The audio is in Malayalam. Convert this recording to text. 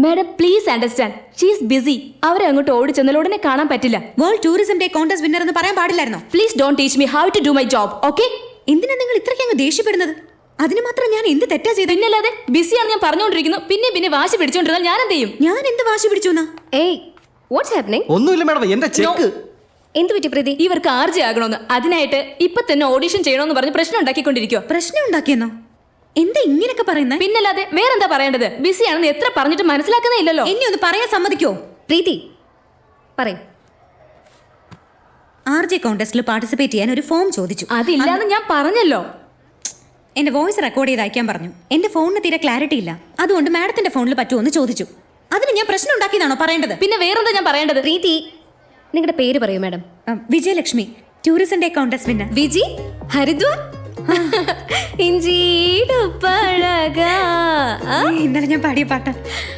Madam please understand, she is busy. അവരെ അങ്ങോട്ട് ഓടിച്ചെന്നാൽ ഉടനെ കാണാൻ പറ്റില്ല. World tourism day contest winner എന്ന് പറയാൻ പാടില്ലായിരുന്നോ? Please don't teach me how to do my job, okay? എന്തിനാ നിങ്ങൾ ഇത്രയ്ക്ക് അങ്ങ് ദേഷ്യപ്പെടുന്നത്? അതിന് മാത്രം ഞാൻ എന്ത് തെറ്റാ ചെയ്തത്? പിന്നല്ലാതെ ബിസിയാണ് ഞാൻ പറഞ്ഞുകൊണ്ടിരിക്കുന്നു, പിന്നെ വാശി പിടിച്ചോണ്ടിരുന്നാൽ ഞാൻ എന്ത് ചെയ്യും? ഞാൻ എന്ത് വാശി പിടിച്ചു എന്നാ? ഏയ് വാട്ട്സ് ഹാപ്പനിങ്? ഒന്നുമില്ല മാഡം, എന്റെ ചെക്ക്. എന്ത് പറ്റി പ്രീതി? ഇവർക്ക് ആർജി ആകണമെന്ന്, അതിനായിട്ട് ഇപ്പൊ തന്നെ ഓഡിഷൻ ചെയ്യണമെന്ന് പറഞ്ഞ് പ്രശ്നം ഉണ്ടാക്കിക്കൊണ്ടിരിക്കുക. പ്രശ്നം ഉണ്ടാക്കിയെന്നോ? എന്താ ഇങ്ങനെയൊക്കെ പറയുന്നത്? പിന്നല്ലാതെ വേറെന്താ പറയേണ്ടത്? ബിസിയാണെന്ന് എത്ര പറഞ്ഞിട്ട് മനസ്സിലാക്കുന്നേ ഇല്ലല്ലോ. എന്നെ ഒന്ന് പറയാൻ സമ്മതിക്കോ? പ്രീതി പറയും. RJ കോൺടെസ്റ്റിൽ പാർട്ടിസിപ്പേറ്റ് ചെയ്യാൻ ഒരു ഫോം ചോദിച്ചു. അതില്ലാന്ന് ഞാൻ പറഞ്ഞല്ലോ. എന്റെ വോയിസ് റെക്കോർഡ് ചെയ്ത് അയക്കാൻ പറഞ്ഞു. എന്റെ ഫോണിന് തീരെ ക്ലാരിറ്റി ഇല്ല, അതുകൊണ്ട് മാഡത്തിന്റെ ഫോണിൽ പറ്റുമോ എന്ന് ചോദിച്ചു. അതിന് ഞാൻ പ്രശ്നം ഉണ്ടാക്കിയെന്നാണോ പറയേണ്ടത്? പിന്നെ വേറെന്താ ഞാൻ പറയേണ്ടത്? പ്രീതി നിങ്ങളുടെ പേര് പറയൂ madam. Vijayalakshmi, tourism day contest winner. Viji Haridwar. ഇഞ്ചിയുടെ പഴക. ഇന്നലെ ഞാൻ പാടിയ പാട്ട്.